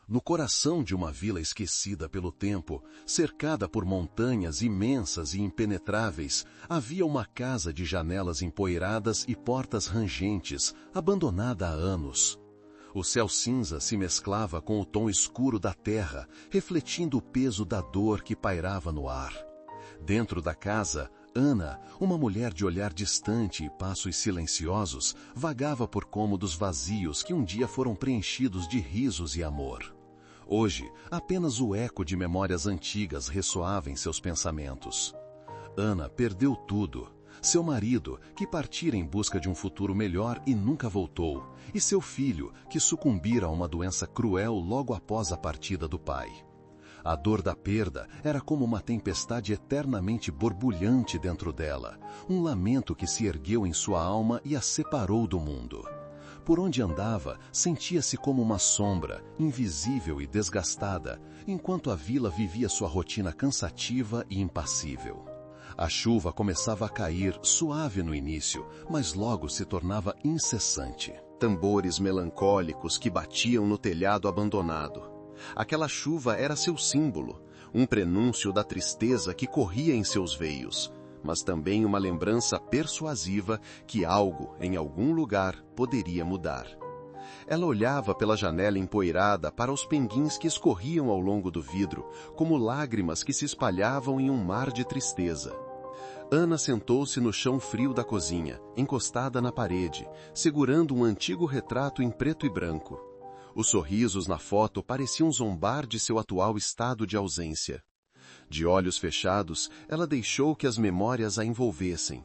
No coração de uma vila esquecida pelo tempo, cercada por montanhas imensas e impenetráveis, havia uma casa de janelas empoeiradas e portas rangentes, abandonada há anos. O céu cinza se mesclava com o tom escuro da terra, refletindo o peso da dor que pairava no ar. Dentro da casa, Ana, uma mulher de olhar distante e passos silenciosos, vagava por cômodos vazios que um dia foram preenchidos de risos e amor. Hoje, apenas o eco de memórias antigas ressoava em seus pensamentos. Ana perdeu tudo. Seu marido, que partira em busca de um futuro melhor e nunca voltou, e seu filho, que sucumbira a uma doença cruel logo após a partida do pai. A dor da perda era como uma tempestade eternamente borbulhante dentro dela, um lamento que se ergueu em sua alma e a separou do mundo. Por onde andava, sentia-se como uma sombra, invisível e desgastada, enquanto a vila vivia sua rotina cansativa e impassível. A chuva começava a cair, suave no início, mas logo se tornava incessante. Tambores melancólicos que batiam no telhado abandonado. Aquela chuva era seu símbolo, um prenúncio da tristeza que corria em seus veios, mas também uma lembrança persuasiva que algo, em algum lugar, poderia mudar. Ela olhava pela janela empoeirada para os pinguins que escorriam ao longo do vidro, como lágrimas que se espalhavam em um mar de tristeza. Ana sentou-se no chão frio da cozinha, encostada na parede, segurando um antigo retrato em preto e branco. Os sorrisos na foto pareciam zombar de seu atual estado de ausência. De olhos fechados, ela deixou que as memórias a envolvessem.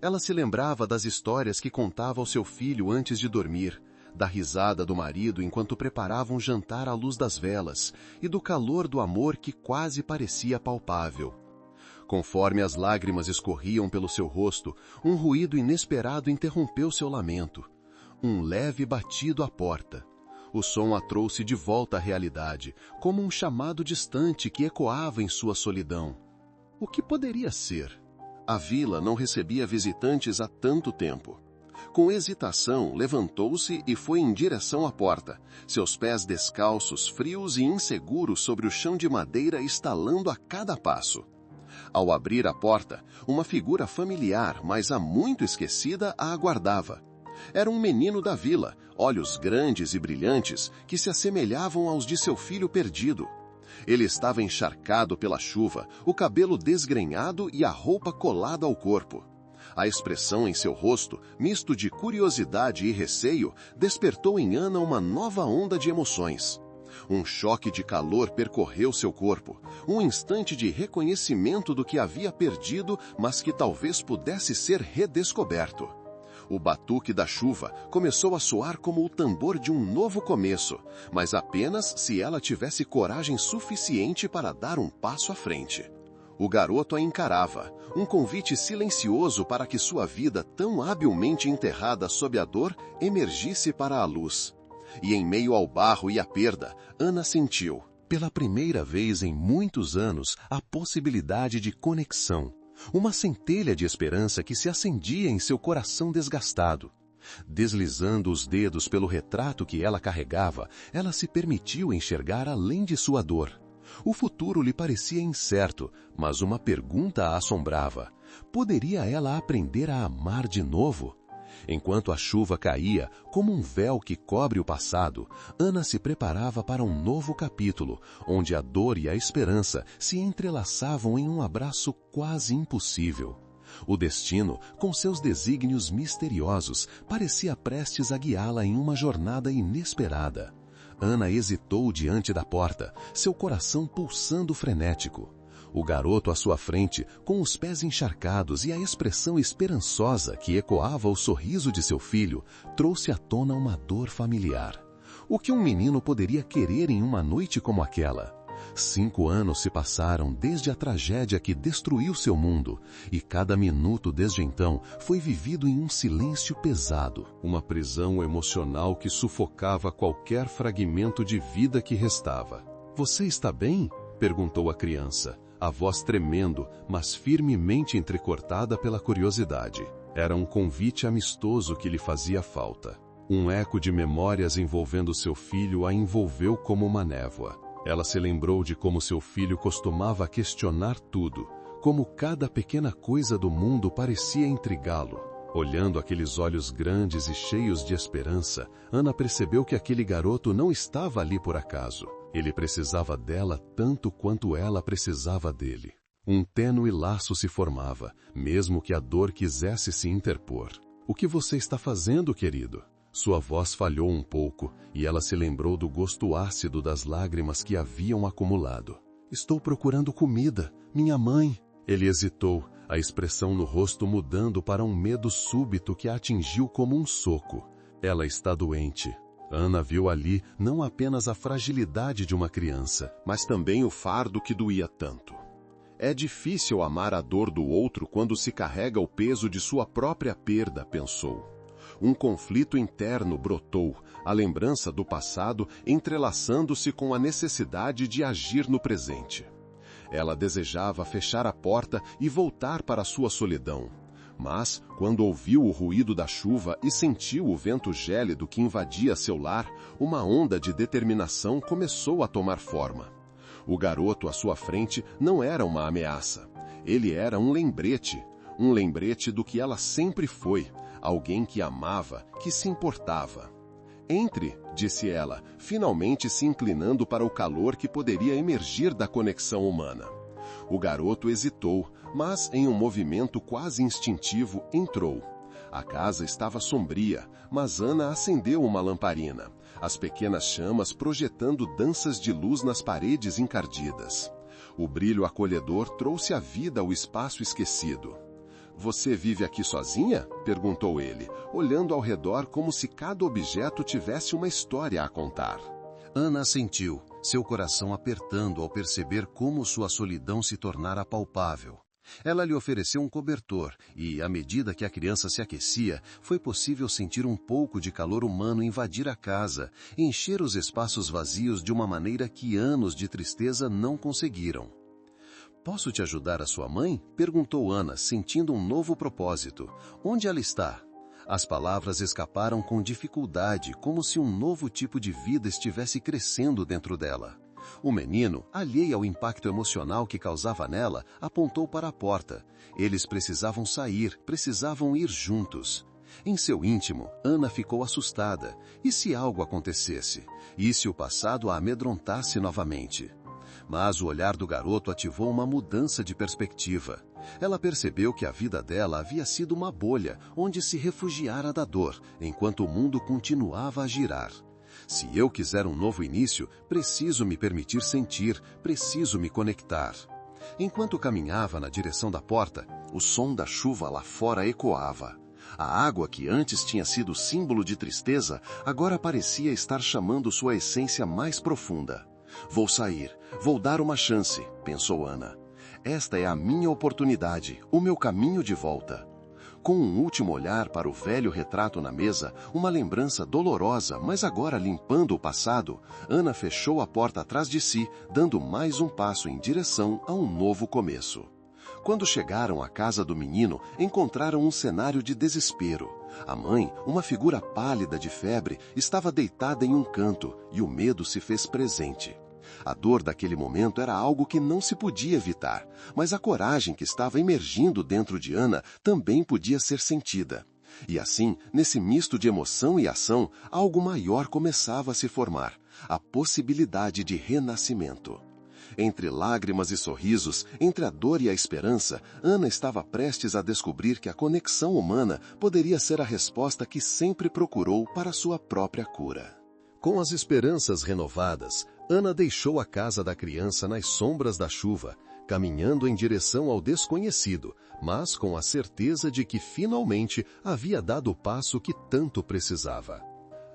Ela se lembrava das histórias que contava ao seu filho antes de dormir, da risada do marido enquanto preparavam um jantar à luz das velas e do calor do amor que quase parecia palpável. Conforme as lágrimas escorriam pelo seu rosto, um ruído inesperado interrompeu seu lamento. Um leve batido à porta. O som a trouxe de volta à realidade, como um chamado distante que ecoava em sua solidão. O que poderia ser? A vila não recebia visitantes há tanto tempo. Com hesitação, levantou-se e foi em direção à porta, seus pés descalços, frios e inseguros sobre o chão de madeira estalando a cada passo. Ao abrir a porta, uma figura familiar, mas há muito esquecida, a aguardava. Era um menino da vila, olhos grandes e brilhantes, que se assemelhavam aos de seu filho perdido. Ele estava encharcado pela chuva, o cabelo desgrenhado e a roupa colada ao corpo. A expressão em seu rosto, misto de curiosidade e receio, despertou em Ana uma nova onda de emoções. Um choque de calor percorreu seu corpo, um instante de reconhecimento do que havia perdido, mas que talvez pudesse ser redescoberto. O batuque da chuva começou a soar como o tambor de um novo começo, mas apenas se ela tivesse coragem suficiente para dar um passo à frente. O garoto a encarava, um convite silencioso para que sua vida, tão habilmente enterrada sob a dor, emergisse para a luz. E em meio ao barro e à perda, Ana sentiu, pela primeira vez em muitos anos, a possibilidade de conexão. Uma centelha de esperança que se acendia em seu coração desgastado. Deslizando os dedos pelo retrato que ela carregava, ela se permitiu enxergar além de sua dor. O futuro lhe parecia incerto, mas uma pergunta a assombrava. Poderia ela aprender a amar de novo? Enquanto a chuva caía, como um véu que cobre o passado, Ana se preparava para um novo capítulo, onde a dor e a esperança se entrelaçavam em um abraço quase impossível. O destino, com seus desígnios misteriosos, parecia prestes a guiá-la em uma jornada inesperada. Ana hesitou diante da porta, seu coração pulsando frenético. O garoto à sua frente, com os pés encharcados e a expressão esperançosa que ecoava o sorriso de seu filho, trouxe à tona uma dor familiar. O que um menino poderia querer em uma noite como aquela? 5 anos se passaram desde a tragédia que destruiu seu mundo, e cada minuto desde então foi vivido em um silêncio pesado, uma prisão emocional que sufocava qualquer fragmento de vida que restava. "Você está bem?" perguntou a criança, a voz tremendo, mas firmemente entrecortada pela curiosidade. Era um convite amistoso que lhe fazia falta. Um eco de memórias envolvendo seu filho a envolveu como uma névoa. Ela se lembrou de como seu filho costumava questionar tudo, como cada pequena coisa do mundo parecia intrigá-lo. Olhando aqueles olhos grandes e cheios de esperança, Ana percebeu que aquele garoto não estava ali por acaso. Ele precisava dela tanto quanto ela precisava dele. Um tênue laço se formava, mesmo que a dor quisesse se interpor. O que você está fazendo, querido? Sua voz falhou um pouco e ela se lembrou do gosto ácido das lágrimas que haviam acumulado. Estou procurando comida, minha mãe. Ele hesitou, a expressão no rosto mudando para um medo súbito que a atingiu como um soco. Ela está doente. Ana viu ali não apenas a fragilidade de uma criança, mas também o fardo que doía tanto. É difícil amar a dor do outro quando se carrega o peso de sua própria perda, pensou. Um conflito interno brotou, a lembrança do passado entrelaçando-se com a necessidade de agir no presente. Ela desejava fechar a porta e voltar para sua solidão. Mas, quando ouviu o ruído da chuva e sentiu o vento gélido que invadia seu lar, uma onda de determinação começou a tomar forma. O garoto à sua frente não era uma ameaça. Ele era um lembrete do que ela sempre foi, alguém que amava, que se importava. Entre, disse ela, finalmente se inclinando para o calor que poderia emergir da conexão humana. O garoto hesitou, mas em um movimento quase instintivo entrou. A casa estava sombria, mas Ana acendeu uma lamparina, as pequenas chamas projetando danças de luz nas paredes encardidas. O brilho acolhedor trouxe à vida o espaço esquecido. Você vive aqui sozinha? Perguntou ele, olhando ao redor como se cada objeto tivesse uma história a contar. Ana sentiu, seu coração apertando ao perceber como sua solidão se tornara palpável. Ela lhe ofereceu um cobertor e, à medida que a criança se aquecia, foi possível sentir um pouco de calor humano invadir a casa, encher os espaços vazios de uma maneira que anos de tristeza não conseguiram. Posso te ajudar a sua mãe? Perguntou Ana, sentindo um novo propósito. Onde ela está? As palavras escaparam com dificuldade, como se um novo tipo de vida estivesse crescendo dentro dela. O menino, alheio ao impacto emocional que causava nela, apontou para a porta. Eles precisavam sair, precisavam ir juntos. Em seu íntimo, Ana ficou assustada. E se algo acontecesse? E se o passado a amedrontasse novamente? Mas o olhar do garoto ativou uma mudança de perspectiva. Ela percebeu que a vida dela havia sido uma bolha, onde se refugiara da dor, enquanto o mundo continuava a girar. Se eu quiser um novo início, preciso me permitir sentir, preciso me conectar. Enquanto caminhava na direção da porta, o som da chuva lá fora ecoava. A água que antes tinha sido símbolo de tristeza, agora parecia estar chamando sua essência mais profunda. Vou sair, vou dar uma chance, pensou Ana. Esta é a minha oportunidade, o meu caminho de volta. Com um último olhar para o velho retrato na mesa, uma lembrança dolorosa, mas agora limpando o passado, Ana fechou a porta atrás de si, dando mais um passo em direção a um novo começo. Quando chegaram à casa do menino, encontraram um cenário de desespero. A mãe, uma figura pálida de febre, estava deitada em um canto e o medo se fez presente. A dor daquele momento era algo que não se podia evitar, mas a coragem que estava emergindo dentro de Ana também podia ser sentida. E assim, nesse misto de emoção e ação, algo maior começava a se formar, a possibilidade de renascimento. Entre lágrimas e sorrisos, entre a dor e a esperança, Ana estava prestes a descobrir que a conexão humana poderia ser a resposta que sempre procurou para sua própria cura. Com as esperanças renovadas, Ana deixou a casa da criança nas sombras da chuva, caminhando em direção ao desconhecido, mas com a certeza de que finalmente havia dado o passo que tanto precisava.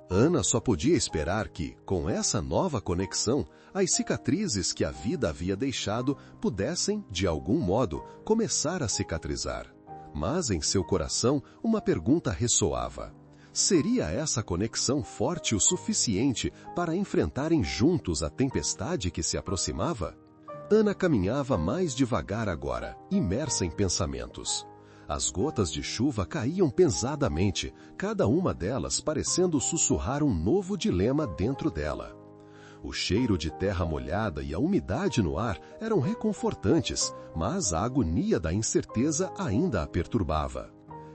Ana só podia esperar que, com essa nova conexão, as cicatrizes que a vida havia deixado pudessem, de algum modo, começar a cicatrizar. Mas em seu coração, uma pergunta ressoava. Seria essa conexão forte o suficiente para enfrentarem juntos a tempestade que se aproximava? Ana caminhava mais devagar agora, imersa em pensamentos. As gotas de chuva caíam pesadamente, cada uma delas parecendo sussurrar um novo dilema dentro dela. O cheiro de terra molhada e a umidade no ar eram reconfortantes, mas a agonia da incerteza ainda a perturbava.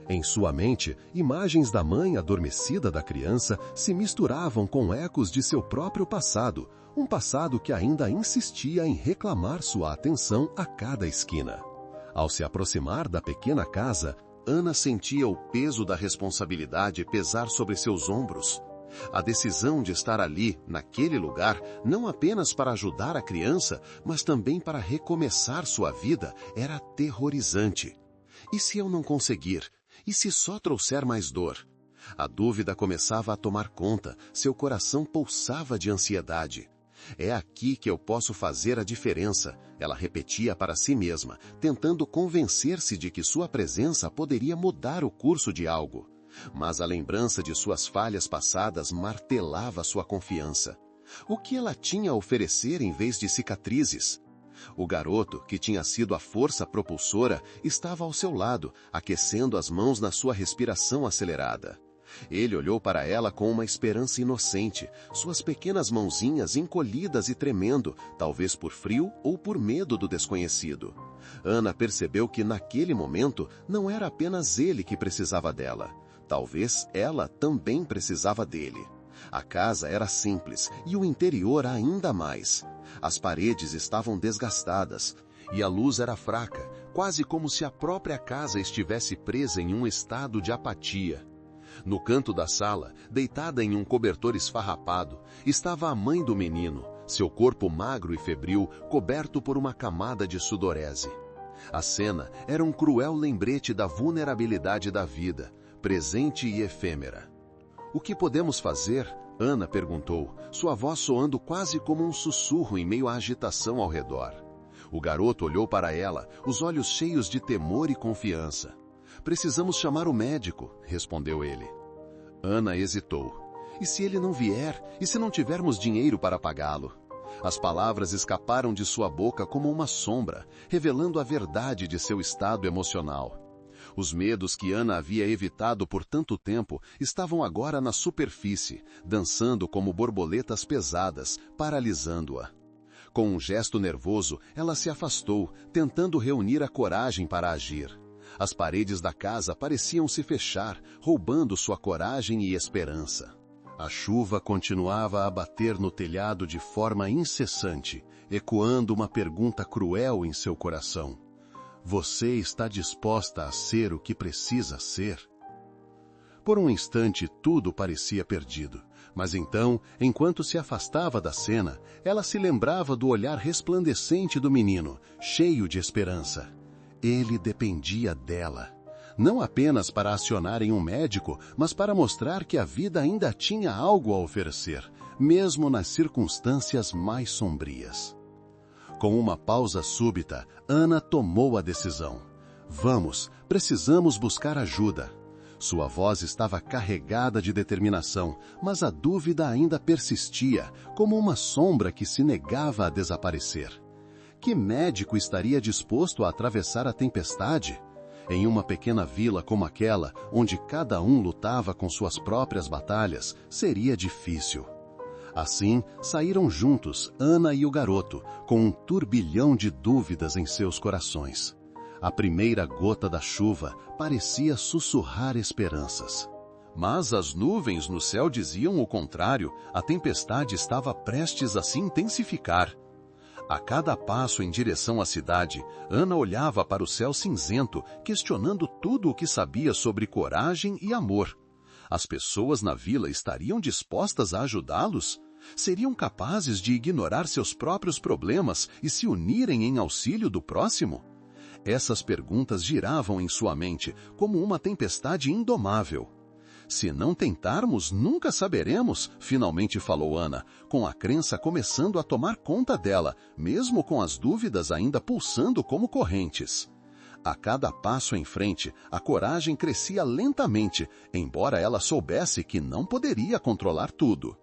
Em sua mente, imagens da mãe adormecida da criança se misturavam com ecos de seu próprio passado, um passado que ainda insistia em reclamar sua atenção a cada esquina. Ao se aproximar da pequena casa, Ana sentia o peso da responsabilidade pesar sobre seus ombros. A decisão de estar ali, naquele lugar, não apenas para ajudar a criança, mas também para recomeçar sua vida, era aterrorizante. E se eu não conseguir? E se só trouxer mais dor? A dúvida começava a tomar conta, seu coração pulsava de ansiedade. É aqui que eu posso fazer a diferença, ela repetia para si mesma, tentando convencer-se de que sua presença poderia mudar o curso de algo. Mas a lembrança de suas falhas passadas martelava sua confiança. O que ela tinha a oferecer em vez de cicatrizes? O garoto, que tinha sido a força propulsora, estava ao seu lado, aquecendo as mãos na sua respiração acelerada. Ele olhou para ela com uma esperança inocente, suas pequenas mãozinhas encolhidas e tremendo, talvez por frio ou por medo do desconhecido. Ana percebeu que naquele momento não era apenas ele que precisava dela. Talvez ela também precisava dele. A casa era simples e o interior ainda mais. As paredes estavam desgastadas e a luz era fraca, quase como se a própria casa estivesse presa em um estado de apatia. No canto da sala, deitada em um cobertor esfarrapado, estava a mãe do menino, seu corpo magro e febril, coberto por uma camada de sudorese. A cena era um cruel lembrete da vulnerabilidade da vida, presente e efêmera. O que podemos fazer? Ana perguntou, sua voz soando quase como um sussurro em meio à agitação ao redor. O garoto olhou para ela, os olhos cheios de temor e confiança. Precisamos chamar o médico, respondeu ele. Ana hesitou. E se ele não vier? E se não tivermos dinheiro para pagá-lo? As palavras escaparam de sua boca como uma sombra, revelando a verdade de seu estado emocional. Os medos que Ana havia evitado por tanto tempo estavam agora na superfície, dançando como borboletas pesadas, paralisando-a. Com um gesto nervoso, ela se afastou, tentando reunir a coragem para agir. As paredes da casa pareciam se fechar, roubando sua coragem e esperança. A chuva continuava a bater no telhado de forma incessante, ecoando uma pergunta cruel em seu coração. Você está disposta a ser o que precisa ser? Por um instante tudo parecia perdido, mas então, enquanto se afastava da cena, ela se lembrava do olhar resplandecente do menino, cheio de esperança. Ele dependia dela. Não apenas para acionarem um médico, mas para mostrar que a vida ainda tinha algo a oferecer, mesmo nas circunstâncias mais sombrias. Com uma pausa súbita, Ana tomou a decisão. Vamos, precisamos buscar ajuda. Sua voz estava carregada de determinação, mas a dúvida ainda persistia, como uma sombra que se negava a desaparecer. Que médico estaria disposto a atravessar a tempestade? Em uma pequena vila como aquela, onde cada um lutava com suas próprias batalhas, seria difícil. Assim, saíram juntos, Ana e o garoto, com um turbilhão de dúvidas em seus corações. A primeira gota da chuva parecia sussurrar esperanças. Mas as nuvens no céu diziam o contrário, a tempestade estava prestes a se intensificar. A cada passo em direção à cidade, Ana olhava para o céu cinzento, questionando tudo o que sabia sobre coragem e amor. As pessoas na vila estariam dispostas a ajudá-los? Seriam capazes de ignorar seus próprios problemas e se unirem em auxílio do próximo? Essas perguntas giravam em sua mente como uma tempestade indomável. Se não tentarmos, nunca saberemos, finalmente falou Ana, com a crença começando a tomar conta dela, mesmo com as dúvidas ainda pulsando como correntes. A cada passo em frente, a coragem crescia lentamente, embora ela soubesse que não poderia controlar tudo.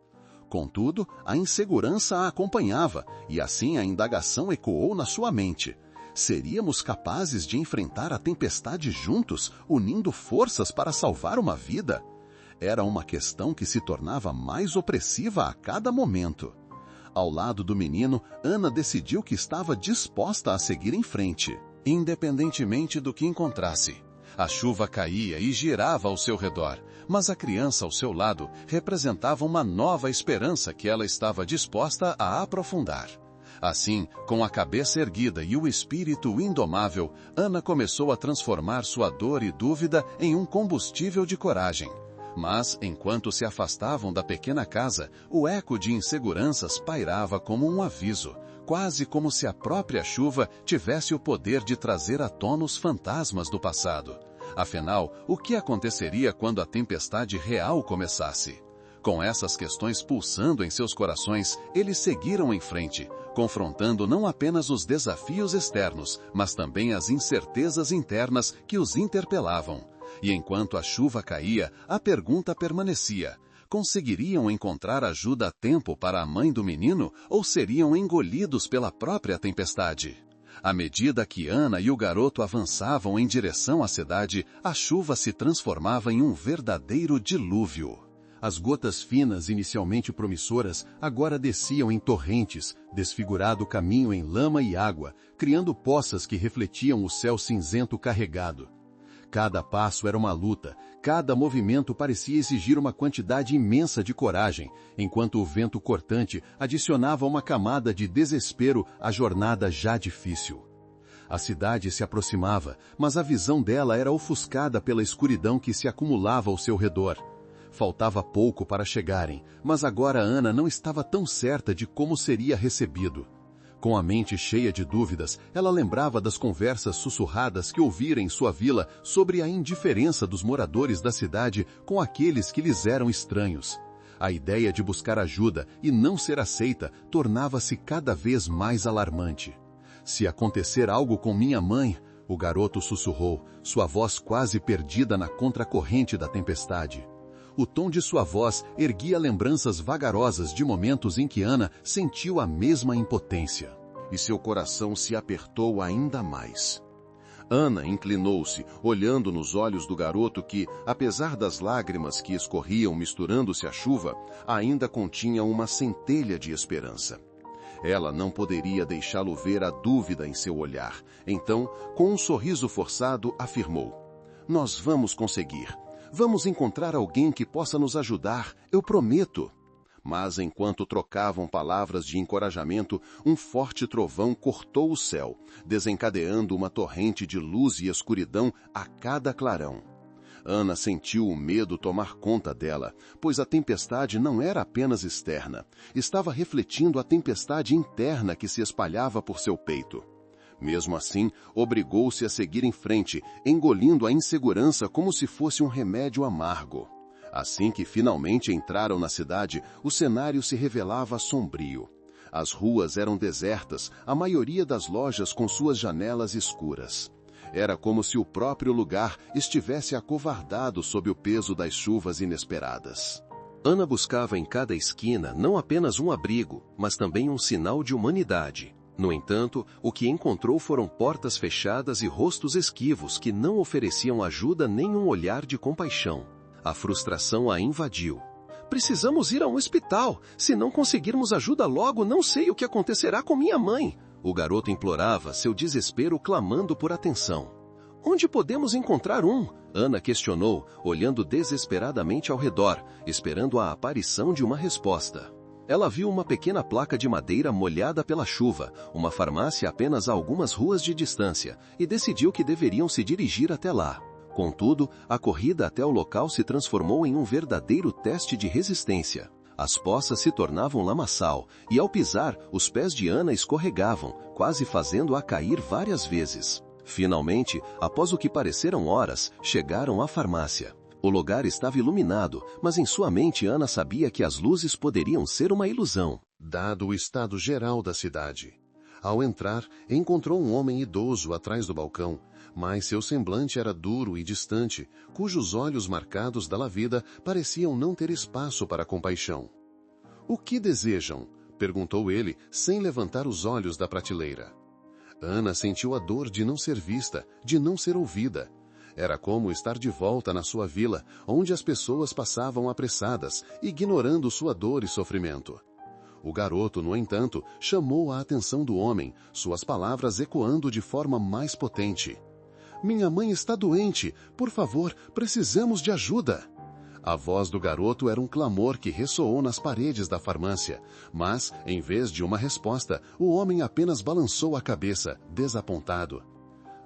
Contudo, a insegurança a acompanhava, e assim a indagação ecoou na sua mente. Seríamos capazes de enfrentar a tempestade juntos, unindo forças para salvar uma vida? Era uma questão que se tornava mais opressiva a cada momento. Ao lado do menino, Ana decidiu que estava disposta a seguir em frente, independentemente do que encontrasse. A chuva caía e girava ao seu redor, mas a criança ao seu lado representava uma nova esperança que ela estava disposta a aprofundar. Assim, com a cabeça erguida e o espírito indomável, Ana começou a transformar sua dor e dúvida em um combustível de coragem. Mas, enquanto se afastavam da pequena casa, o eco de inseguranças pairava como um aviso, quase como se a própria chuva tivesse o poder de trazer à tona os fantasmas do passado. Afinal, o que aconteceria quando a tempestade real começasse? Com essas questões pulsando em seus corações, eles seguiram em frente, confrontando não apenas os desafios externos, mas também as incertezas internas que os interpelavam. E enquanto a chuva caía, a pergunta permanecia: conseguiriam encontrar ajuda a tempo para a mãe do menino ou seriam engolidos pela própria tempestade? À medida que Ana e o garoto avançavam em direção à cidade, a chuva se transformava em um verdadeiro dilúvio. As gotas finas, inicialmente promissoras, agora desciam em torrentes, desfigurado o caminho em lama e água, criando poças que refletiam o céu cinzento carregado. Cada passo era uma luta, cada movimento parecia exigir uma quantidade imensa de coragem, enquanto o vento cortante adicionava uma camada de desespero à jornada já difícil. A cidade se aproximava, mas a visão dela era ofuscada pela escuridão que se acumulava ao seu redor. Faltava pouco para chegarem, mas agora Ana não estava tão certa de como seria recebido. Com a mente cheia de dúvidas, ela lembrava das conversas sussurradas que ouvira em sua vila sobre a indiferença dos moradores da cidade com aqueles que lhes eram estranhos. A ideia de buscar ajuda e não ser aceita tornava-se cada vez mais alarmante. Se acontecer algo com minha mãe, o garoto sussurrou, sua voz quase perdida na contracorrente da tempestade. O tom de sua voz erguia lembranças vagarosas de momentos em que Ana sentiu a mesma impotência. E seu coração se apertou ainda mais. Ana inclinou-se, olhando nos olhos do garoto que, apesar das lágrimas que escorriam misturando-se à chuva, ainda continha uma centelha de esperança. Ela não poderia deixá-lo ver a dúvida em seu olhar. Então, com um sorriso forçado, afirmou: "Nós vamos conseguir. Vamos encontrar alguém que possa nos ajudar, eu prometo." Mas enquanto trocavam palavras de encorajamento, um forte trovão cortou o céu, desencadeando uma torrente de luz e escuridão a cada clarão. Ana sentiu o medo tomar conta dela, pois a tempestade não era apenas externa, estava refletindo a tempestade interna que se espalhava por seu peito. Mesmo assim, obrigou-se a seguir em frente, engolindo a insegurança como se fosse um remédio amargo. Assim que finalmente entraram na cidade, o cenário se revelava sombrio. As ruas eram desertas, a maioria das lojas com suas janelas escuras. Era como se o próprio lugar estivesse acovardado sob o peso das chuvas inesperadas. Ana buscava em cada esquina não apenas um abrigo, mas também um sinal de humanidade. No entanto, o que encontrou foram portas fechadas e rostos esquivos que não ofereciam ajuda nem um olhar de compaixão. A frustração a invadiu. "Precisamos ir a um hospital. Se não conseguirmos ajuda logo, não sei o que acontecerá com minha mãe." O garoto implorava, seu desespero clamando por atenção. "Onde podemos encontrar um?" Ana questionou, olhando desesperadamente ao redor, esperando a aparição de uma resposta. Ela viu uma pequena placa de madeira molhada pela chuva, uma farmácia apenas a algumas ruas de distância, e decidiu que deveriam se dirigir até lá. Contudo, a corrida até o local se transformou em um verdadeiro teste de resistência. As poças se tornavam lamaçal, e ao pisar, os pés de Ana escorregavam, quase fazendo-a cair várias vezes. Finalmente, após o que pareceram horas, chegaram à farmácia. O lugar estava iluminado, mas em sua mente Ana sabia que as luzes poderiam ser uma ilusão, dado o estado geral da cidade. Ao entrar, encontrou um homem idoso atrás do balcão, mas seu semblante era duro e distante, cujos olhos marcados da vida pareciam não ter espaço para compaixão. "O que desejam?" perguntou ele, sem levantar os olhos da prateleira. Ana sentiu a dor de não ser vista, de não ser ouvida. Era como estar de volta na sua vila, onde as pessoas passavam apressadas, ignorando sua dor e sofrimento. O garoto, no entanto, chamou a atenção do homem, suas palavras ecoando de forma mais potente. "Minha mãe está doente. Por favor, precisamos de ajuda." A voz do garoto era um clamor que ressoou nas paredes da farmácia, mas, em vez de uma resposta, o homem apenas balançou a cabeça, desapontado.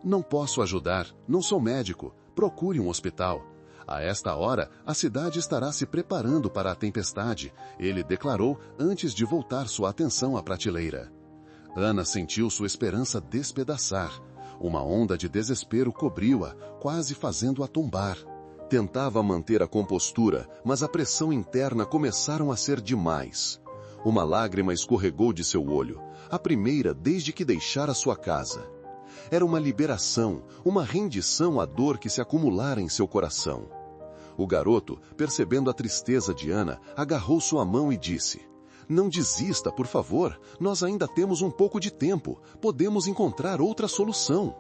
"Não posso ajudar, não sou médico. Procure um hospital. A esta hora, a cidade estará se preparando para a tempestade", ele declarou antes de voltar sua atenção à prateleira. Ana sentiu sua esperança despedaçar. Uma onda de desespero cobriu-a, quase fazendo-a tombar. Tentava manter a compostura, mas a pressão interna começaram a ser demais. Uma lágrima escorregou de seu olho, a primeira desde que deixara sua casa. Era uma liberação, uma rendição à dor que se acumulara em seu coração. O garoto, percebendo a tristeza de Ana, agarrou sua mão e disse: "Não desista, por favor. Nós ainda temos um pouco de tempo. Podemos encontrar outra solução."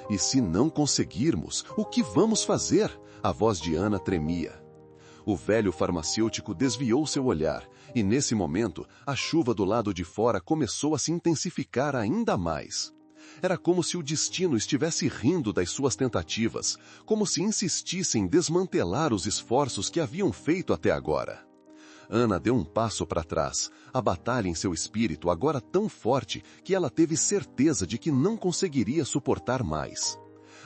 "E se não conseguirmos, o que vamos fazer?" A voz de Ana tremia. O velho farmacêutico desviou seu olhar, e nesse momento, a chuva do lado de fora começou a se intensificar ainda mais. Era como se o destino estivesse rindo das suas tentativas, como se insistisse em desmantelar os esforços que haviam feito até agora. Ana deu um passo para trás, a batalha em seu espírito agora tão forte que ela teve certeza de que não conseguiria suportar mais.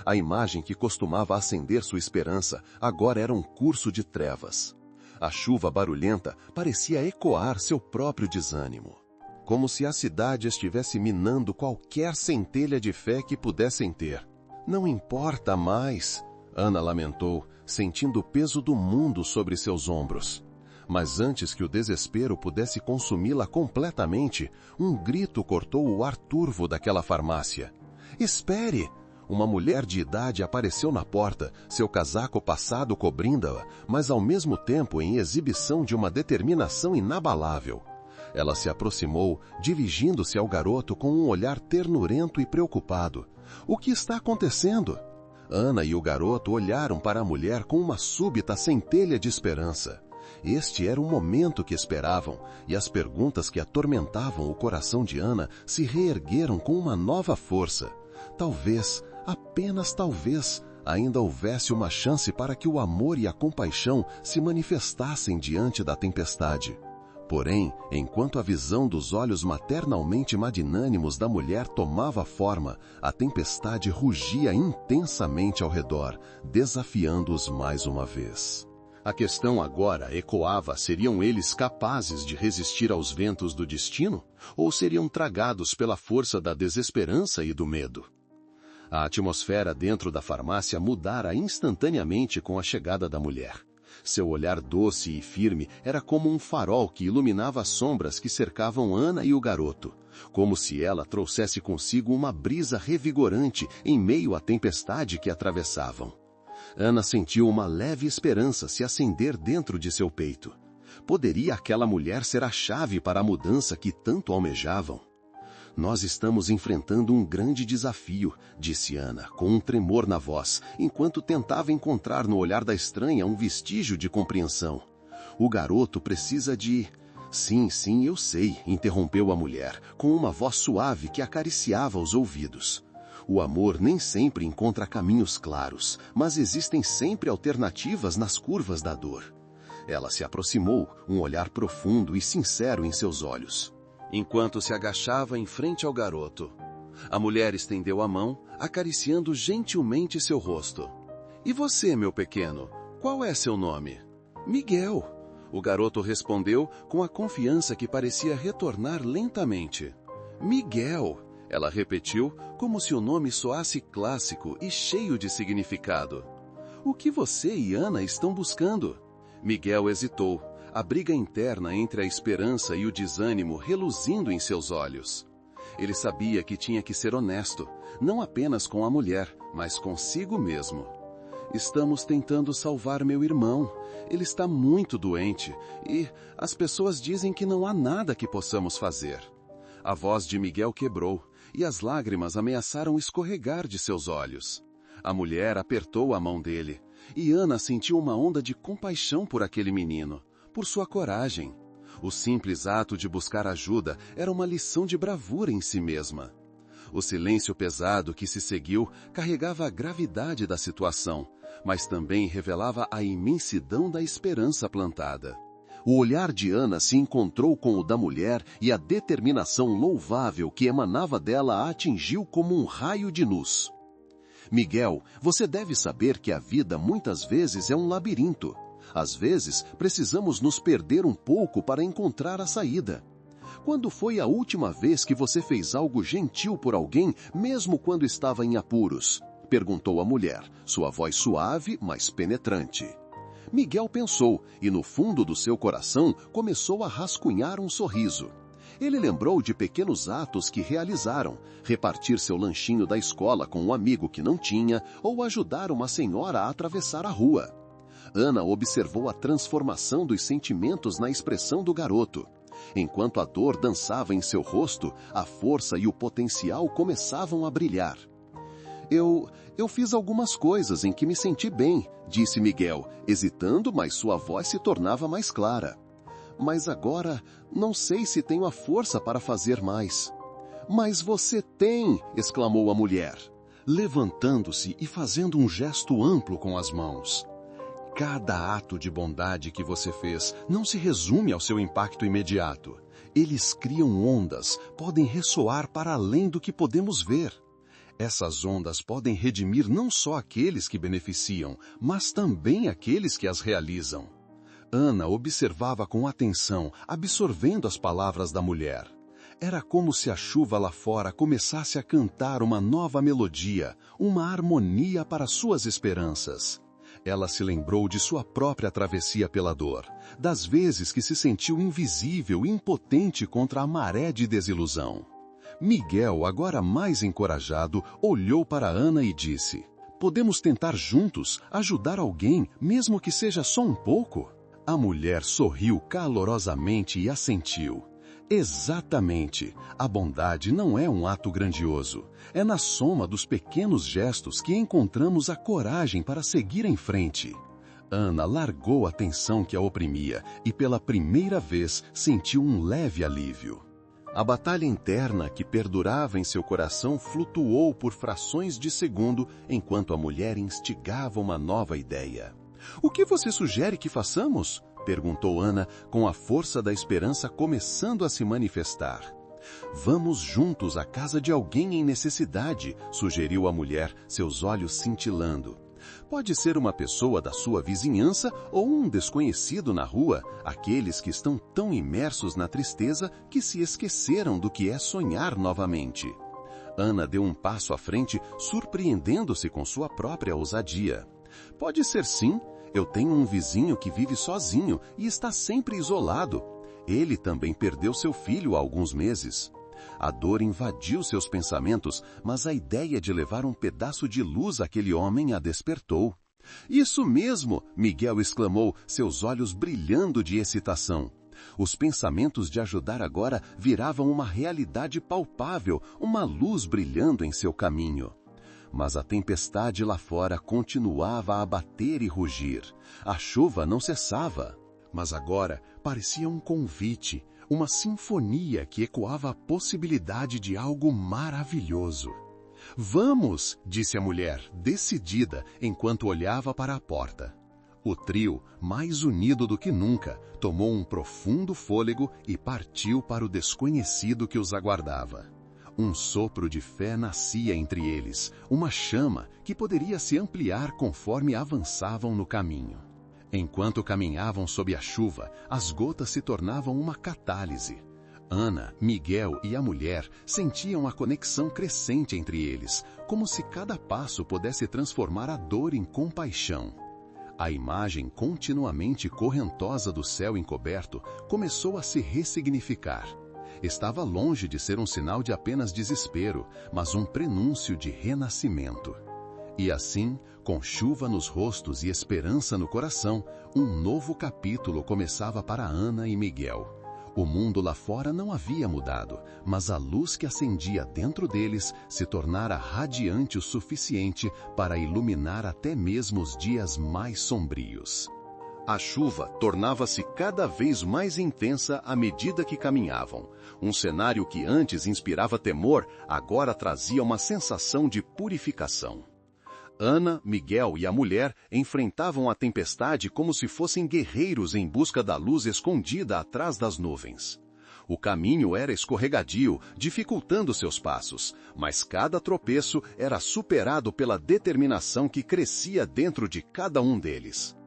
A imagem que costumava acender sua esperança agora era um curso de trevas. A chuva barulhenta parecia ecoar seu próprio desânimo. Como se a cidade estivesse minando qualquer centelha de fé que pudessem ter. "Não importa mais", Ana lamentou, sentindo o peso do mundo sobre seus ombros. Mas antes que o desespero pudesse consumi-la completamente, um grito cortou o ar turvo daquela farmácia. "Espere!" Uma mulher de idade apareceu na porta, seu casaco passado cobrindo-a, mas ao mesmo tempo em exibição de uma determinação inabalável. Ela se aproximou, dirigindo-se ao garoto com um olhar ternurento e preocupado. "O que está acontecendo?" Ana e o garoto olharam para a mulher com uma súbita centelha de esperança. Este era o momento que esperavam, e as perguntas que atormentavam o coração de Ana se reergueram com uma nova força. Talvez, apenas talvez, ainda houvesse uma chance para que o amor e a compaixão se manifestassem diante da tempestade. Porém, enquanto a visão dos olhos maternalmente magnânimos da mulher tomava forma, a tempestade rugia intensamente ao redor, desafiando-os mais uma vez. A questão agora ecoava: seriam eles capazes de resistir aos ventos do destino? Ou seriam tragados pela força da desesperança e do medo? A atmosfera dentro da farmácia mudara instantaneamente com a chegada da mulher. Seu olhar doce e firme era como um farol que iluminava as sombras que cercavam Ana e o garoto, como se ela trouxesse consigo uma brisa revigorante em meio à tempestade que atravessavam. Ana sentiu uma leve esperança se acender dentro de seu peito. Poderia aquela mulher ser a chave para a mudança que tanto almejavam? "Nós estamos enfrentando um grande desafio", disse Ana, com um tremor na voz, enquanto tentava encontrar no olhar da estranha um vestígio de compreensão. "O garoto precisa de..." Sim, eu sei", interrompeu a mulher, com uma voz suave que acariciava os ouvidos. "O amor nem sempre encontra caminhos claros, mas existem sempre alternativas nas curvas da dor." Ela se aproximou, um olhar profundo e sincero em seus olhos, enquanto se agachava em frente ao garoto. A mulher estendeu a mão, acariciando gentilmente seu rosto. "E você, meu pequeno, qual é seu nome?" "Miguel." O garoto respondeu com a confiança que parecia retornar lentamente. "Miguel." Ela repetiu, como se o nome soasse clássico e cheio de significado. "O que você e Ana estão buscando?" Miguel hesitou, a briga interna entre a esperança e o desânimo reluzindo em seus olhos. Ele sabia que tinha que ser honesto, não apenas com a mulher, mas consigo mesmo. "Estamos tentando salvar meu irmão. Ele está muito doente e as pessoas dizem que não há nada que possamos fazer." A voz de Miguel quebrou. e as lágrimas ameaçaram escorregar de seus olhos. A mulher apertou a mão dele, e Ana sentiu uma onda de compaixão por aquele menino, por sua coragem. O simples ato de buscar ajuda era uma lição de bravura em si mesma. O silêncio pesado que se seguiu carregava a gravidade da situação, mas também revelava a imensidão da esperança plantada. O olhar de Ana se encontrou com o da mulher e a determinação louvável que emanava dela a atingiu como um raio de luz. Miguel, você deve saber que a vida muitas vezes é um labirinto. Às vezes, precisamos nos perder um pouco para encontrar a saída. Quando foi a última vez que você fez algo gentil por alguém, mesmo quando estava em apuros? Perguntou a mulher, sua voz suave, mas penetrante. Miguel pensou, e no fundo do seu coração começou a rascunhar um sorriso. Ele lembrou de pequenos atos que realizaram, repartir seu lanchinho da escola com um amigo que não tinha, ou ajudar uma senhora a atravessar a rua. Ana observou a transformação dos sentimentos na expressão do garoto. Enquanto a dor dançava em seu rosto, a força e o potencial começavam a brilhar. Eu fiz algumas coisas em que me senti bem, disse Miguel, hesitando, mas sua voz se tornava mais clara. Mas agora, não sei se tenho a força para fazer mais. Mas você tem, exclamou a mulher, levantando-se e fazendo um gesto amplo com as mãos. Cada ato de bondade que você fez não se resume ao seu impacto imediato. Eles criam ondas, podem ressoar para além do que podemos ver. Essas ondas podem redimir não só aqueles que beneficiam, mas também aqueles que as realizam. Ana observava com atenção, absorvendo as palavras da mulher. Era como se a chuva lá fora começasse a cantar uma nova melodia, uma harmonia para suas esperanças. Ela se lembrou de sua própria travessia pela dor, das vezes que se sentiu invisível e impotente contra a maré de desilusão. Miguel, agora mais encorajado, olhou para Ana e disse: podemos tentar juntos ajudar alguém, mesmo que seja só um pouco? A mulher sorriu calorosamente e assentiu. Exatamente. A bondade não é um ato grandioso. É na soma dos pequenos gestos que encontramos a coragem para seguir em frente. Ana largou a tensão que a oprimia e pela primeira vez sentiu um leve alívio. A batalha interna que perdurava em seu coração flutuou por frações de segundo enquanto a mulher instigava uma nova ideia. O que você sugere que façamos? Perguntou Ana, com a força da esperança começando a se manifestar. Vamos juntos à casa de alguém em necessidade, sugeriu a mulher, seus olhos cintilando. Pode ser uma pessoa da sua vizinhança ou um desconhecido na rua, aqueles que estão tão imersos na tristeza que se esqueceram do que é sonhar novamente. Ana deu um passo à frente, surpreendendo-se com sua própria ousadia. Pode ser sim. Eu tenho um vizinho que vive sozinho e está sempre isolado. Ele também perdeu seu filho há alguns meses. A dor invadiu seus pensamentos, mas a ideia de levar um pedaço de luz àquele homem a despertou. Isso mesmo! Miguel exclamou, seus olhos brilhando de excitação. Os pensamentos de ajudar agora viravam uma realidade palpável, uma luz brilhando em seu caminho. Mas a tempestade lá fora continuava a bater e rugir. A chuva não cessava. Mas agora parecia um convite, uma sinfonia que ecoava a possibilidade de algo maravilhoso. Vamos, disse a mulher, decidida, enquanto olhava para a porta. O trio, mais unido do que nunca, tomou um profundo fôlego e partiu para o desconhecido que os aguardava. Um sopro de fé nascia entre eles, uma chama que poderia se ampliar conforme avançavam no caminho. Enquanto caminhavam sob a chuva, as gotas se tornavam uma catálise. Ana, Miguel e a mulher sentiam a conexão crescente entre eles, como se cada passo pudesse transformar a dor em compaixão. A imagem continuamente correntosa do céu encoberto começou a se ressignificar. Estava longe de ser um sinal de apenas desespero, mas um prenúncio de renascimento. E assim, com chuva nos rostos e esperança no coração, um novo capítulo começava para Ana e Miguel. O mundo lá fora não havia mudado, mas a luz que acendia dentro deles se tornara radiante o suficiente para iluminar até mesmo os dias mais sombrios. A chuva tornava-se cada vez mais intensa à medida que caminhavam. Um cenário que antes inspirava temor, agora trazia uma sensação de purificação. Ana, Miguel e a mulher enfrentavam a tempestade como se fossem guerreiros em busca da luz escondida atrás das nuvens. O caminho era escorregadio, dificultando seus passos, mas cada tropeço era superado pela determinação que crescia dentro de cada um deles.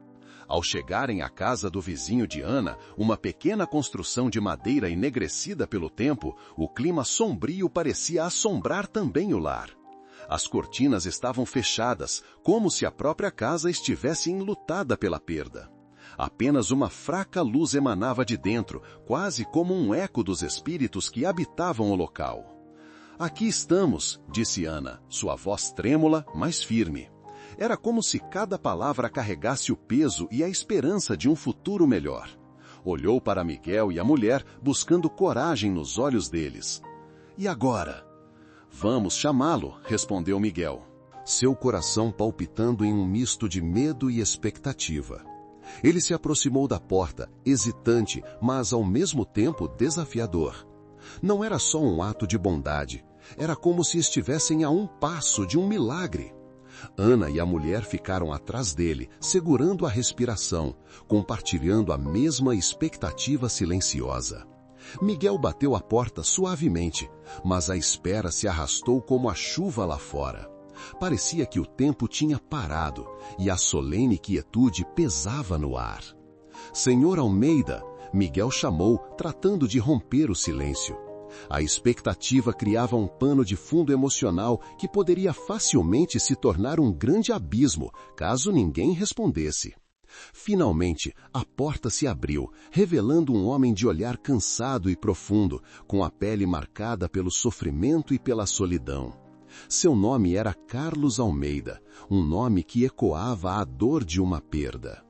Ao chegarem à casa do vizinho de Ana, uma pequena construção de madeira enegrecida pelo tempo, o clima sombrio parecia assombrar também o lar. As cortinas estavam fechadas, como se a própria casa estivesse enlutada pela perda. Apenas uma fraca luz emanava de dentro, quase como um eco dos espíritos que habitavam o local. "Aqui estamos", disse Ana, sua voz trêmula, mas firme. Era como se cada palavra carregasse o peso e a esperança de um futuro melhor. Olhou para Miguel e a mulher, buscando coragem nos olhos deles. "E agora?" "Vamos chamá-lo", respondeu Miguel, seu coração palpitando em um misto de medo e expectativa. Ele se aproximou da porta, hesitante, mas ao mesmo tempo desafiador. Não era só um ato de bondade, era como se estivessem a um passo de um milagre. Ana e a mulher ficaram atrás dele, segurando a respiração, compartilhando a mesma expectativa silenciosa. Miguel bateu a porta suavemente, mas a espera se arrastou como a chuva lá fora. Parecia que o tempo tinha parado e a solene quietude pesava no ar. "Senhor Almeida", Miguel chamou, tratando de romper o silêncio. A expectativa criava um pano de fundo emocional que poderia facilmente se tornar um grande abismo, caso ninguém respondesse. Finalmente, a porta se abriu, revelando um homem de olhar cansado e profundo, com a pele marcada pelo sofrimento e pela solidão. Seu nome era Carlos Almeida, um nome que ecoava a dor de uma perda.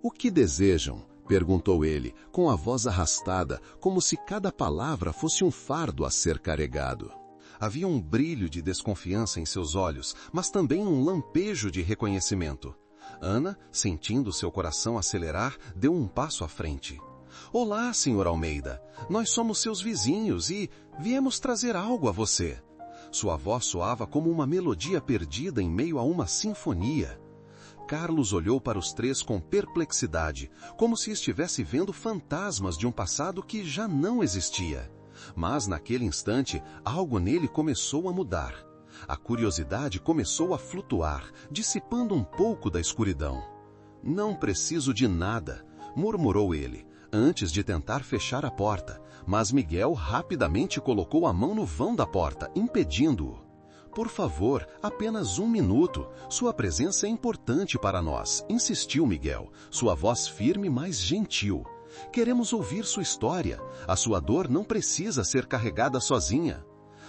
"O que desejam?", perguntou ele, com a voz arrastada, como se cada palavra fosse um fardo a ser carregado. Havia um brilho de desconfiança em seus olhos, mas também um lampejo de reconhecimento. Ana, sentindo seu coração acelerar, deu um passo à frente. "Olá, Sr. Almeida. Nós somos seus vizinhos e viemos trazer algo a você." Sua voz soava como uma melodia perdida em meio a uma sinfonia. Carlos olhou para os três com perplexidade, como se estivesse vendo fantasmas de um passado que já não existia. Mas, naquele instante, algo nele começou a mudar. A curiosidade começou a flutuar, dissipando um pouco da escuridão. "Não preciso de nada", murmurou ele, antes de tentar fechar a porta, mas Miguel rapidamente colocou a mão no vão da porta, impedindo-o. "Por favor, apenas 1 minuto. Sua presença é importante para nós", insistiu Miguel, sua voz firme, mas gentil. "Queremos ouvir sua história. A sua dor não precisa ser carregada sozinha."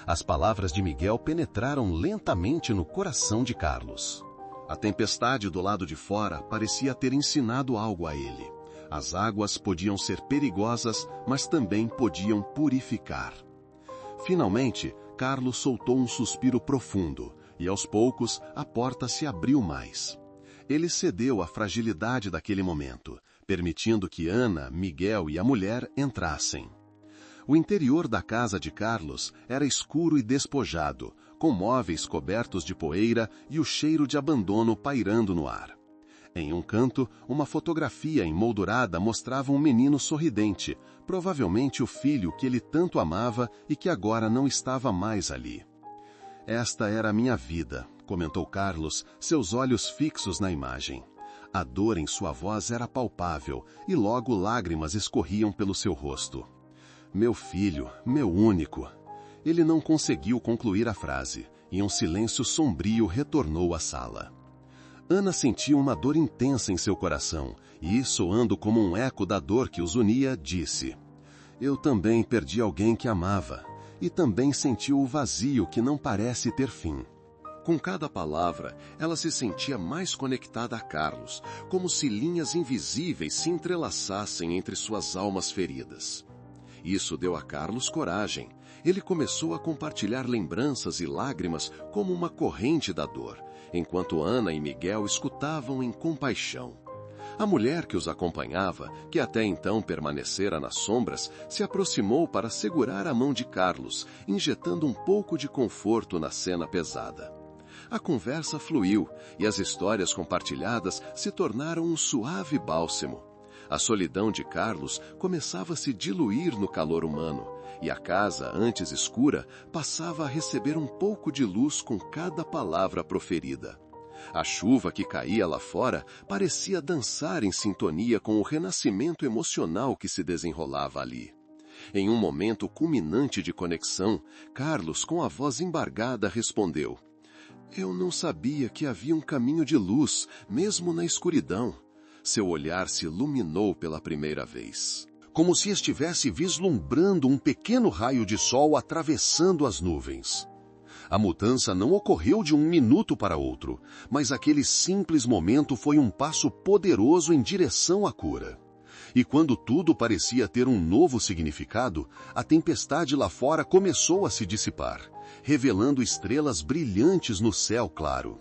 As palavras de Miguel penetraram lentamente no coração de Carlos. A tempestade do lado de fora parecia ter ensinado algo a ele. As águas podiam ser perigosas, mas também podiam purificar. Finalmente, Carlos soltou um suspiro profundo, e aos poucos a porta se abriu mais. Ele cedeu à fragilidade daquele momento, permitindo que Ana, Miguel e a mulher entrassem. O interior da casa de Carlos era escuro e despojado, com móveis cobertos de poeira e o cheiro de abandono pairando no ar. Em um canto, uma fotografia emoldurada mostrava um menino sorridente, provavelmente o filho que ele tanto amava e que agora não estava mais ali. "Esta era a minha vida", comentou Carlos, seus olhos fixos na imagem. A dor em sua voz era palpável e logo lágrimas escorriam pelo seu rosto. "Meu filho, meu único." Ele não conseguiu concluir a frase, e um silêncio sombrio retornou à sala. Ana sentiu uma dor intensa em seu coração, e, soando como um eco da dor que os unia, disse: "Eu também perdi alguém que amava, e também sentiu o vazio que não parece ter fim." Com cada palavra, ela se sentia mais conectada a Carlos, como se linhas invisíveis se entrelaçassem entre suas almas feridas. Isso deu a Carlos coragem. Ele começou a compartilhar lembranças e lágrimas como uma corrente da dor, enquanto Ana e Miguel escutavam em compaixão. A mulher que os acompanhava, que até então permanecera nas sombras, se aproximou para segurar a mão de Carlos, injetando um pouco de conforto na cena pesada. A conversa fluiu e as histórias compartilhadas se tornaram um suave bálsamo. A solidão de Carlos começava a se diluir no calor humano, e a casa, antes escura, passava a receber um pouco de luz com cada palavra proferida. A chuva que caía lá fora parecia dançar em sintonia com o renascimento emocional que se desenrolava ali. Em um momento culminante de conexão, Carlos, com a voz embargada, respondeu: "Eu não sabia que havia um caminho de luz, mesmo na escuridão." Seu olhar se iluminou pela primeira vez, como se estivesse vislumbrando um pequeno raio de sol atravessando as nuvens. A mudança não ocorreu de um minuto para outro, mas aquele simples momento foi um passo poderoso em direção à cura. E quando tudo parecia ter um novo significado, a tempestade lá fora começou a se dissipar, revelando estrelas brilhantes no céu claro.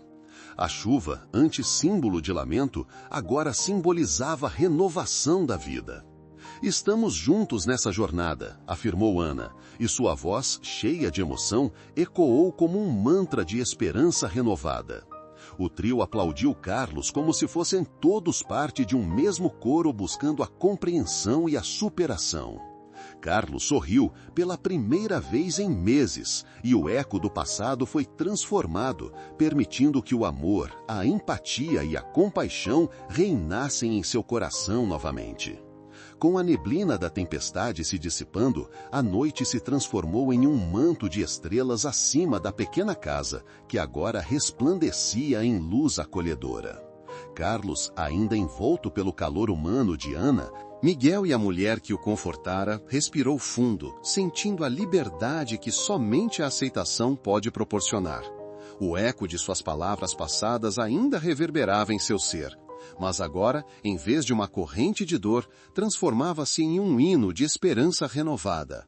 A chuva, antes símbolo de lamento, agora simbolizava a renovação da vida. "Estamos juntos nessa jornada", afirmou Ana, e sua voz, cheia de emoção, ecoou como um mantra de esperança renovada. O trio aplaudiu Carlos como se fossem todos parte de um mesmo coro buscando a compreensão e a superação. Carlos sorriu pela primeira vez em meses, e o eco do passado foi transformado, permitindo que o amor, a empatia e a compaixão reinassem em seu coração novamente. Com a neblina da tempestade se dissipando, a noite se transformou em um manto de estrelas acima da pequena casa, que agora resplandecia em luz acolhedora. Carlos, ainda envolto pelo calor humano de Ana, Miguel e a mulher que o confortara respirou fundo, sentindo a liberdade que somente a aceitação pode proporcionar. O eco de suas palavras passadas ainda reverberava em seu ser, mas agora, em vez de uma corrente de dor, transformava-se em um hino de esperança renovada.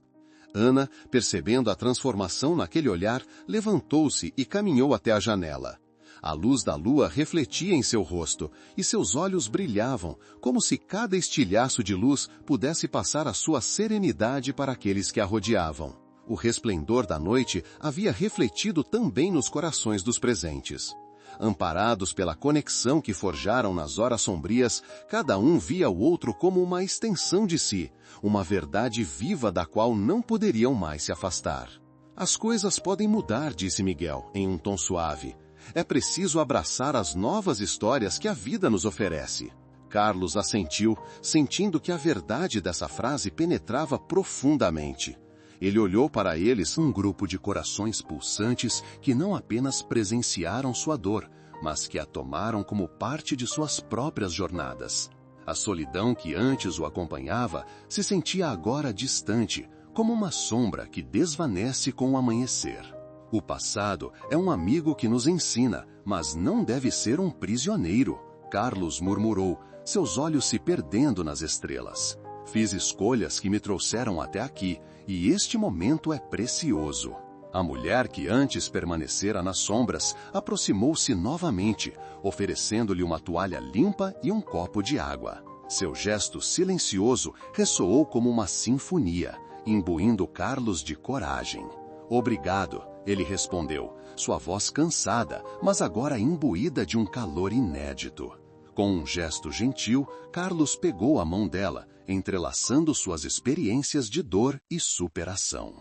Ana, percebendo a transformação naquele olhar, levantou-se e caminhou até a janela. A luz da lua refletia em seu rosto, e seus olhos brilhavam, como se cada estilhaço de luz pudesse passar a sua serenidade para aqueles que a rodeavam. O resplendor da noite havia refletido também nos corações dos presentes. Amparados pela conexão que forjaram nas horas sombrias, cada um via o outro como uma extensão de si, uma verdade viva da qual não poderiam mais se afastar. "As coisas podem mudar", disse Miguel, em um tom suave. "É preciso abraçar as novas histórias que a vida nos oferece." Carlos assentiu, sentindo que a verdade dessa frase penetrava profundamente. Ele olhou para eles, um grupo de corações pulsantes que não apenas presenciaram sua dor, mas que a tomaram como parte de suas próprias jornadas. A solidão que antes o acompanhava se sentia agora distante, como uma sombra que desvanece com o amanhecer. O passado é um amigo que nos ensina, mas não deve ser um prisioneiro, Carlos murmurou, seus olhos se perdendo nas estrelas. "Fiz escolhas que me trouxeram até aqui, e este momento é precioso." A mulher que antes permanecera nas sombras aproximou-se novamente, oferecendo-lhe uma toalha limpa e um copo de água. Seu gesto silencioso ressoou como uma sinfonia, imbuindo Carlos de coragem. "Obrigado", ele respondeu, sua voz cansada, mas agora imbuída de um calor inédito. Com um gesto gentil, Carlos pegou a mão dela, entrelaçando suas experiências de dor e superação.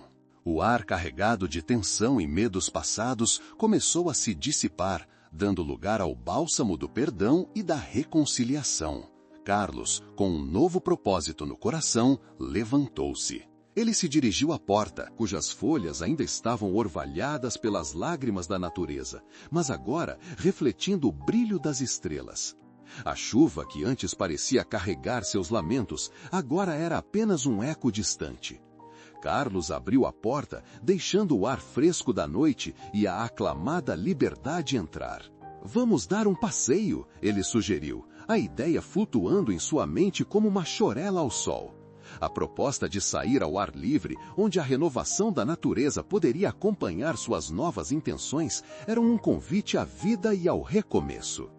O ar carregado de tensão e medos passados começou a se dissipar, dando lugar ao bálsamo do perdão e da reconciliação. Carlos, com um novo propósito no coração, levantou-se. Ele se dirigiu à porta, cujas folhas ainda estavam orvalhadas pelas lágrimas da natureza, mas agora refletindo o brilho das estrelas. A chuva, que antes parecia carregar seus lamentos, agora era apenas um eco distante. Carlos abriu a porta, deixando o ar fresco da noite e a aclamada liberdade entrar. "Vamos dar um passeio", ele sugeriu, a ideia flutuando em sua mente como uma chorela ao sol. A proposta de sair ao ar livre, onde a renovação da natureza poderia acompanhar suas novas intenções, era um convite à vida e ao recomeço.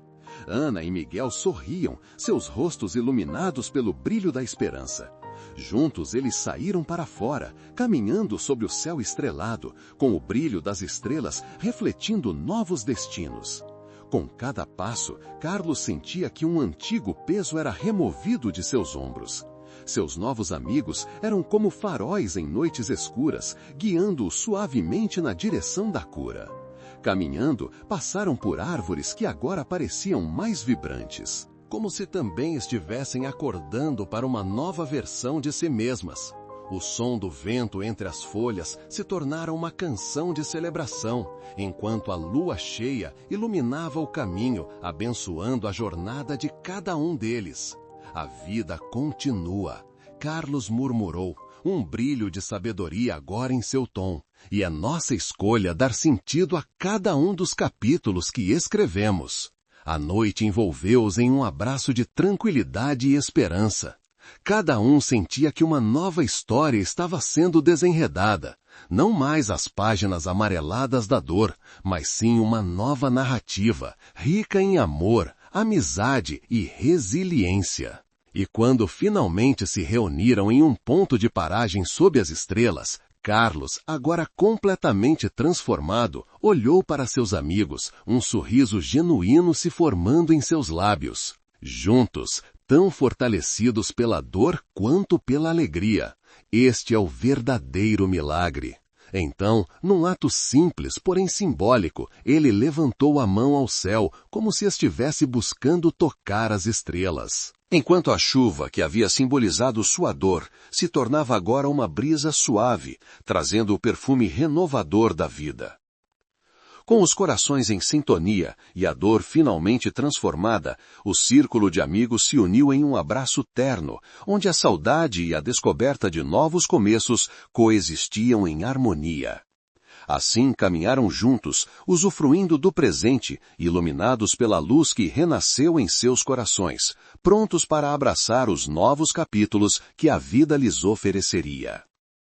Ana e Miguel sorriam, seus rostos iluminados pelo brilho da esperança. Juntos eles saíram para fora, caminhando sobre o céu estrelado, com o brilho das estrelas refletindo novos destinos. Com cada passo, Carlos sentia que um antigo peso era removido de seus ombros. Seus novos amigos eram como faróis em noites escuras, guiando-o suavemente na direção da cura. Caminhando, passaram por árvores que agora pareciam mais vibrantes, como se também estivessem acordando para uma nova versão de si mesmas. O som do vento entre as folhas se tornara uma canção de celebração, enquanto a lua cheia iluminava o caminho, abençoando a jornada de cada um deles. A vida continua, Carlos murmurou, um brilho de sabedoria agora em seu tom. E é nossa escolha dar sentido a cada um dos capítulos que escrevemos. A noite envolveu-os em um abraço de tranquilidade e esperança. Cada um sentia que uma nova história estava sendo desenredada. Não mais as páginas amareladas da dor, mas sim uma nova narrativa, rica em amor, amizade e resiliência. E quando finalmente se reuniram em um ponto de paragem sob as estrelas, Carlos, agora completamente transformado, olhou para seus amigos, um sorriso genuíno se formando em seus lábios. Juntos, tão fortalecidos pela dor quanto pela alegria. Este é o verdadeiro milagre. Então, num ato simples, porém simbólico, ele levantou a mão ao céu, como se estivesse buscando tocar as estrelas. Enquanto a chuva, que havia simbolizado sua dor, se tornava agora uma brisa suave, trazendo o perfume renovador da vida. Com os corações em sintonia e a dor finalmente transformada, o círculo de amigos se uniu em um abraço terno, onde a saudade e a descoberta de novos começos coexistiam em harmonia. Assim caminharam juntos, usufruindo do presente, iluminados pela luz que renasceu em seus corações, prontos para abraçar os novos capítulos que a vida lhes ofereceria.